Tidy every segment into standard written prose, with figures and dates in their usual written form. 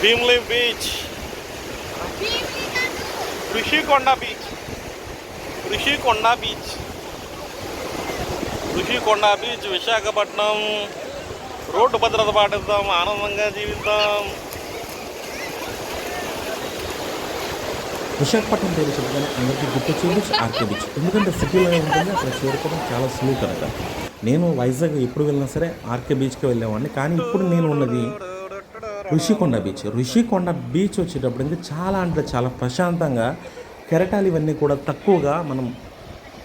Bhimli beach, Rushikonda beach, Rushikonda beach, Rushikonda beach Visakhapatnam. Road భద్రత పాటిద్దాం, ఆనందంగా జీవిద్దాం. విశాఖపట్నం పేరు చెప్పగానే అందరికీ గుర్తొచ్చేది ఆర్కే బీచ్. ఎందుకంటే సిటీలో ఉంటుంది, అక్కడ చేరుకోవడం చాలా సులువు కనుక. నేను వైజాగ్ ఎప్పుడు వెళ్ళినా సరే ఆర్కే బీచ్కి వెళ్ళేవాడిని. కానీ ఇప్పుడు నేను ఉన్నది ఋషికొండ బీచ్. ఋషికొండ బీచ్ వచ్చేటప్పటికి చాలా అంటే చాలా ప్రశాంతంగా, కెరటాలు ఇవన్నీ కూడా తక్కువగా, మనం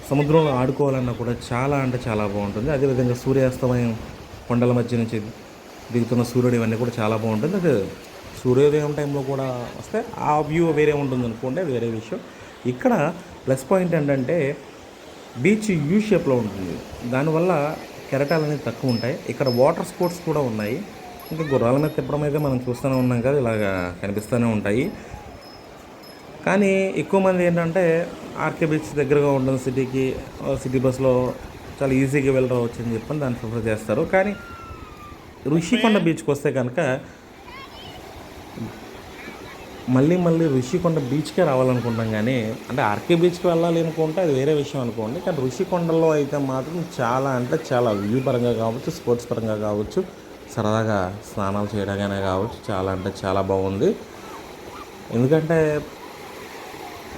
సముద్రంలో ఆడుకోవాలన్నా కూడా చాలా అంటే చాలా బాగుంటుంది. అదేవిధంగా సూర్యాస్తమయం, కొండల మధ్య నుంచి దిగుతున్న సూర్యుడు, ఇవన్నీ కూడా చాలా బాగుంటుంది. అది సూర్యోదయం టైంలో కూడా వస్తే ఆ వ్యూ వేరే ఉంటుంది అనుకోండి, అది వేరే విషయం. ఇక్కడ ప్లస్ పాయింట్ ఏంటంటే బీచ్ యూ షేప్లో ఉంటుంది, దానివల్ల కెరటాలు అనేవి తక్కువ ఉంటాయి. ఇక్కడ వాటర్ స్పోర్ట్స్ కూడా ఉన్నాయి. ఇంకా గుర్రాల మీద తిప్పడం అయితే మనం చూస్తూనే ఉన్నాం కదా, ఇలాగా కనిపిస్తూనే ఉంటాయి. కానీ ఎక్కువ మంది ఏంటంటే ఆర్కే బీచ్ దగ్గరగా ఉంటుంది సిటీకి, సిటీ బస్సులో చాలా ఈజీగా వెళ్ళి రావచ్చు అని చెప్పని దాన్ని ప్రిఫర్ చేస్తారు. కానీ ఋషికొండ బీచ్కి వస్తే కనుక మళ్ళీ ఋషికొండ బీచ్కే రావాలనుకుంటాం. కానీ అంటే ఆర్కే బీచ్కి వెళ్ళాలి అనుకుంటే అది వేరే విషయం అనుకోండి. కానీ ఋషికొండలో అయితే మాత్రం చాలా అంటే చాలా వ్యూ పరంగా కావచ్చు, స్పోర్ట్స్ పరంగా కావచ్చు, సరదాగా స్నానాలు చేయడానికైనా కావచ్చు, చాలా అంటే చాలా బాగుంది. ఎందుకంటే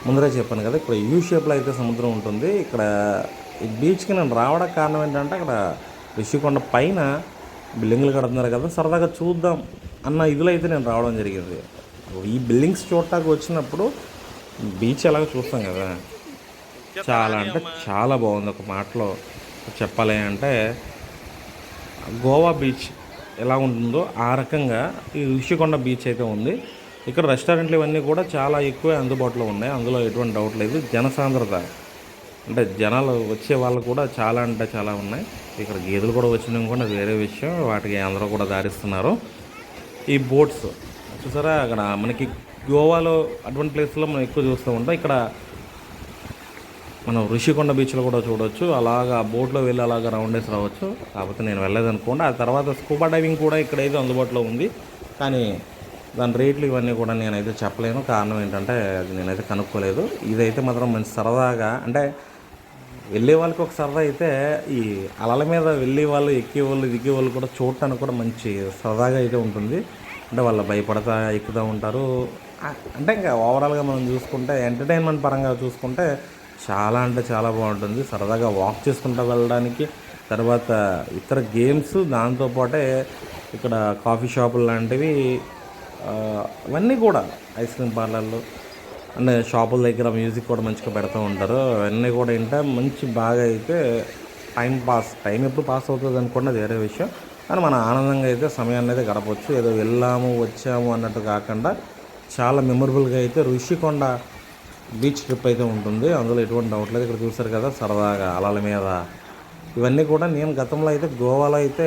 ముందరే చెప్పాను కదా, ఇక్కడ యూ షేప్లో అయితే సముద్రం ఉంటుంది. ఇక్కడ ఈ బీచ్కి నేను రావడానికి కారణం ఏంటంటే అక్కడ ఋషికొండ పైన బిల్డింగ్లు కడుతున్నారు కదా, సరదాగా చూద్దాం అన్న ఇదిలో అయితే నేను రావడం జరిగింది. ఈ బిల్డింగ్స్ చూడటానికి వచ్చినప్పుడు బీచ్ ఎలాగో చూస్తాం కదా, చాలా అంటే చాలా బాగుంది. ఒక మాటలో చెప్పాలి అంటే గోవా బీచ్ ఎలా ఉంటుందో ఆ రకంగా ఈ ఋషికొండ బీచ్ అయితే ఉంది. ఇక్కడ రెస్టారెంట్లు ఇవన్నీ కూడా చాలా ఎక్కువే అందుబాటులో ఉన్నాయి, అందులో ఎటువంటి డౌట్ లేదు. జనసాంద్రత అంటే జనాలు వచ్చే వాళ్ళు కూడా చాలా అంటే చాలా ఉన్నాయి. ఇక్కడ గేదెలు కూడా వచ్చినాం కూడా అది వేరే విషయం, వాటికి అందరూ కూడా దారిస్తున్నారు. ఈ బోట్స్ చూసారా, అక్కడ మనకి గోవాలో అటువంటి ప్లేస్లో మనం ఎక్కువ చూస్తూ ఉంటాం. ఇక్కడ మనం ఋషికొండ బీచ్లో కూడా చూడవచ్చు, అలాగా బోట్లో వెళ్ళి అలాగా రౌండ్ వేసి రావచ్చు. కాకపోతే నేను వెళ్ళలేదనుకోండి. ఆ తర్వాత స్కూబా డైవింగ్ కూడా ఇక్కడైతే అందుబాటులో ఉంది. కానీ దాని రేట్లు ఇవన్నీ కూడా నేనైతే చెప్పలేను, కారణం ఏంటంటే అది నేనైతే కనుక్కోలేదు. ఇదైతే మాత్రం మంచి సరదాగా, అంటే వెళ్ళే వాళ్ళకి ఒక సరదా అయితే, ఈ అలల మీద వెళ్ళే వాళ్ళు, ఎక్కే వాళ్ళు, దిగే వాళ్ళు కూడా చూడటానికి కూడా మంచి సరదాగా అయితే ఉంటుంది. అంటే వాళ్ళు భయపడతా ఎక్కుతూ ఉంటారు. అంటే ఇంకా ఓవరాల్గా మనం చూసుకుంటే ఎంటర్టైన్మెంట్ పరంగా చూసుకుంటే చాలా అంటే చాలా బాగుంటుంది. సరదాగా వాక్ చేసుకుంటూ వెళ్ళడానికి, తర్వాత ఇతర గేమ్స్, దాంతోపాటే ఇక్కడ కాఫీ షాపులు లాంటివి అవన్నీ కూడా, ఐస్ క్రీమ్ పార్లర్లు అంటే షాపుల దగ్గర మ్యూజిక్ కూడా మంచిగా పెడుతూ ఉంటారు. అవన్నీ కూడా ఏంటంటే మంచి బాగా అయితే టైం ఎప్పుడు పాస్ అవుతుంది అనుకోండి, అది వేరే విషయం. కానీ మన ఆనందంగా అయితే సమయాన్ని అయితే గడపవచ్చు. ఏదో వెళ్ళాము వచ్చాము అన్నట్టు కాకుండా చాలా మెమొరబుల్గా అయితే ఋషికొండ బీచ్ ట్రిప్ అయితే ఉంటుంది, అందులో ఎటువంటి డౌట్ లేదు. ఇక్కడ చూసారు కదా సరదాగా అలల మీద ఇవన్నీ కూడా. నేను గతంలో అయితే గోవాలో అయితే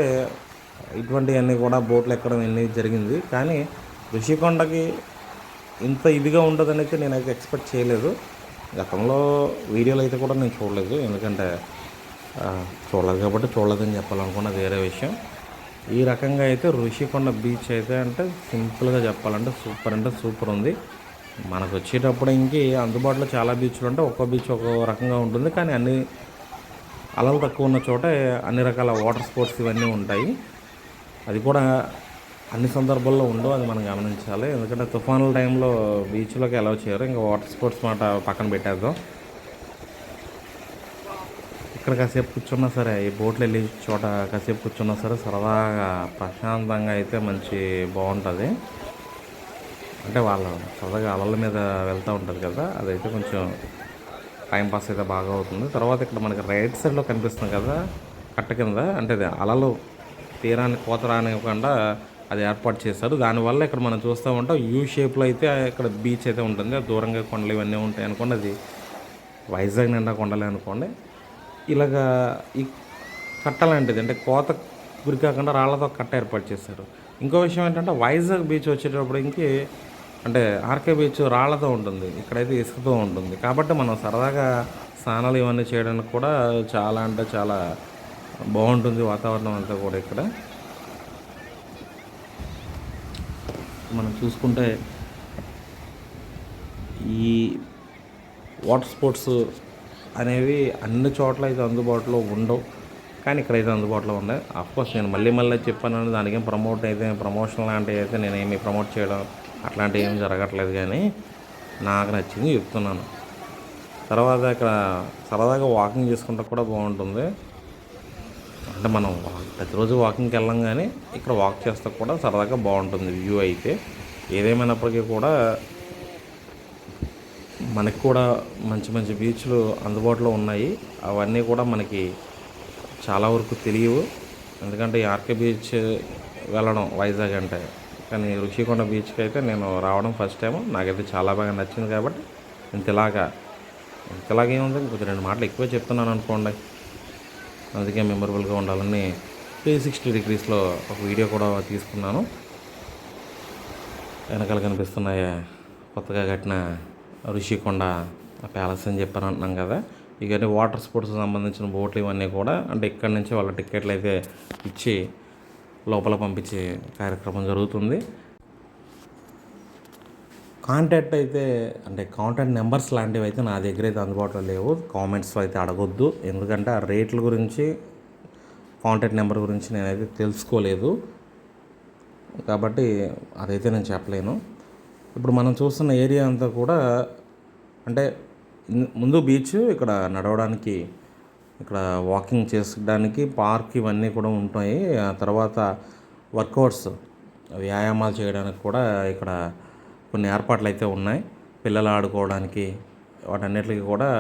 ఇటువంటివన్నీ కూడా బోట్లు ఎక్కడం అన్నీ జరిగింది. కానీ ఋషికొండకి ఇంత ఇదిగా ఉంటుందని అయితే నేనైతే ఎక్స్పెక్ట్ చేయలేదు. గతంలో వీడియోలు అయితే కూడా నేను చూడలేదు, ఎందుకంటే చూడలేదు కాబట్టి చూడలేదని చెప్పాలనుకున్నది వేరే విషయం. ఈ రకంగా అయితే ఋషికొండ బీచ్ అయితే అంటే సింపుల్గా చెప్పాలంటే సూపర్ అంటే సూపర్ ఉంది. మనకు వచ్చేటప్పుడు ఇంక అందుబాటులో చాలా బీచ్లు ఉంటాయి, ఒక్కో బీచ్ ఒక్కో రకంగా ఉంటుంది. కానీ అన్ని అలలు తక్కువ ఉన్న చోట అన్ని రకాల వాటర్ స్పోర్ట్స్ ఇవన్నీ ఉంటాయి. అది కూడా అన్ని సందర్భాల్లో ఉండవు, అది మనం గమనించాలి. ఎందుకంటే తుఫానుల టైంలో బీచ్లోకి అలౌ చేయరు. ఇంకా వాటర్ స్పోర్ట్స్ మాట పక్కన పెట్టేద్దాం. ఇక్కడ కాసేపు కూర్చున్నా సరే, ఈ బోట్లు వెళ్ళి చోట కాసేపు కూర్చున్నా సరే సరదాగా ప్రశాంతంగా అయితే మంచి బాగుంటుంది. అంటే వాళ్ళు సరదాగా అలల మీద వెళ్తూ ఉంటారు కదా, అదైతే కొంచెం టైంపాస్ అయితే బాగా అవుతుంది. తర్వాత ఇక్కడ మనకి రైట్ సైడ్లో కనిపిస్తుంది కదా కట్ట కింద, అంటే అది అలలు తీరానికి కోత రానివ్వకుండా అది ఏర్పాటు చేశారు. దానివల్ల ఇక్కడ మనం చూస్తూ ఉంటాం యూ షేప్లో అయితే ఇక్కడ బీచ్ అయితే ఉంటుంది. దూరంగా కొండలు ఇవన్నీ ఉంటాయి అనుకోండి, అది వైజాగ్ నిండా కొండలే అనుకోండి. ఇలాగా ఈ కట్ట లాంటిది, అంటే కోత గురి కాకుండా రాళ్లతో కట్ట ఏర్పాటు చేశారు. ఇంకో విషయం ఏంటంటే వైజాగ్ బీచ్ వచ్చేటప్పటికి అంటే ఆర్కే బీచ్ రాళ్లతో ఉంటుంది, ఇక్కడైతే ఇసుకతో ఉంటుంది. కాబట్టి మనం సరదాగా స్నానాలు ఇవన్నీ చేయడానికి కూడా చాలా అంటే చాలా బాగుంటుంది వాతావరణం అంతా కూడా ఇక్కడ. మనం చూసుకుంటే ఈ వాటర్ స్పోర్ట్స్ అనేవి అన్ని చోట్ల అయితే అందుబాటులో ఉండవు, కానీ ఇక్కడైతే అందుబాటులో ఉన్నాయి. అఫ్కోర్స్ నేను మళ్ళీ చెప్పాను, దానికేం ప్రమోషన్ లాంటివి అయితే నేనేమి ప్రమోట్ చేయడం అట్లాంటివి ఏం జరగట్లేదు, కానీ నాకు నచ్చింది చెప్తున్నాను. తర్వాత ఇక్కడ సరదాగా వాకింగ్ చేసుకుంటే కూడా బాగుంటుంది. అంటే మనం ప్రతిరోజు వాకింగ్కి వెళ్ళాం, కానీ ఇక్కడ వాక్ చేస్తే కూడా సరదాగా బాగుంటుంది వ్యూ అయితే. ఏదేమైనప్పటికీ కూడా మనకి కూడా మంచి మంచి బీచ్లు అందుబాటులో ఉన్నాయి. అవన్నీ కూడా మనకి చాలా వరకు తెలియవు. ఎందుకంటే ఈ ఆర్కే బీచ్ వెళ్ళడం వైజాగ్ అంటే, కానీ ఋషికొండ బీచ్కి అయితే నేను రావడం ఫస్ట్ టైం. నాకైతే చాలా బాగా నచ్చింది. కాబట్టి ఇంతలాగేముంది, కొంచెం 2 మాటలు ఎక్కువే చెప్తున్నాను అనుకోండి. అందుకే మెమొరబుల్గా ఉండాలని 360 డిగ్రీస్లో ఒక వీడియో కూడా తీసుకున్నాను. వెనకాల కనిపిస్తున్నాయి కొత్తగా కట్టిన ఋషికొండ ప్యాలెస్ అని చెప్పాను అంటున్నాం కదా. ఇవన్నీ వాటర్ స్పోర్ట్స్కి సంబంధించిన బోట్లు ఇవన్నీ కూడా, అంటే ఇక్కడి నుంచి వాళ్ళ టికెట్లు అయితే ఇచ్చి లోపల పంపించే కార్యక్రమం జరుగుతుంది. కాంటాక్ట్ నెంబర్స్ లాంటివి అయితే నా దగ్గర అయితే అందుబాటులో లేవు. కామెంట్స్లో అయితే అడగొద్దు, ఎందుకంటే ఆ రేట్ల గురించి, కాంటాక్ట్ నెంబర్ గురించి నేనైతే తెలుసుకోలేదు, కాబట్టి అదైతే నేను చెప్పలేను. ఇప్పుడు మనం చూస్తున్న ఏరియా అంతా కూడా అంటే ముందు బీచ్, ఇక్కడ నడవడానికి, ఇక్కడ వాకింగ్ చేసుకోవడానికి పార్క్ ఇవన్నీ కూడా ఉంటాయి. ఆ తర్వాత వర్కౌట్స్, వ్యాయామాలు చేయడానికి కూడా ఇక్కడ కొన్ని ఏర్పాట్లు అయితే ఉన్నాయి. పిల్లలు ఆడుకోవడానికి వాటన్నిటికీ కూడా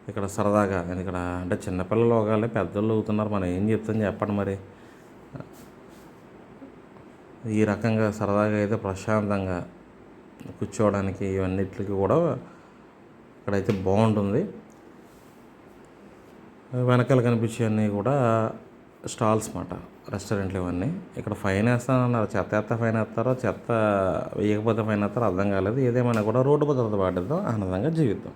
ఇక్కడ సరదాగా, ఇక్కడ అంటే చిన్నపిల్లలు ఒకవేళ పెద్దోళ్ళు అవుతున్నారు, మనం ఏం చెప్తాం చెప్పండి. మరి ఈ రకంగా సరదాగా అయితే ప్రశాంతంగా కూర్చోవడానికి ఇవన్నిటికి కూడా ఇక్కడైతే బాగుంటుంది. వెనకాల కనిపించేవన్నీ కూడా స్టాల్స్ మాట, రెస్టారెంట్లు ఇవన్నీ. ఇక్కడ ఫైన్ వేస్తానన్నారు, చెత్త ఫైన్ వేస్తారో చెత్త వేయకపోతే ఫైన్ వేస్తారో అర్థం కాలేదు. ఏదేమైనా కూడా రోడ్డు భద్రత పాటిద్దాం, ఆనందంగా జీవిద్దాం.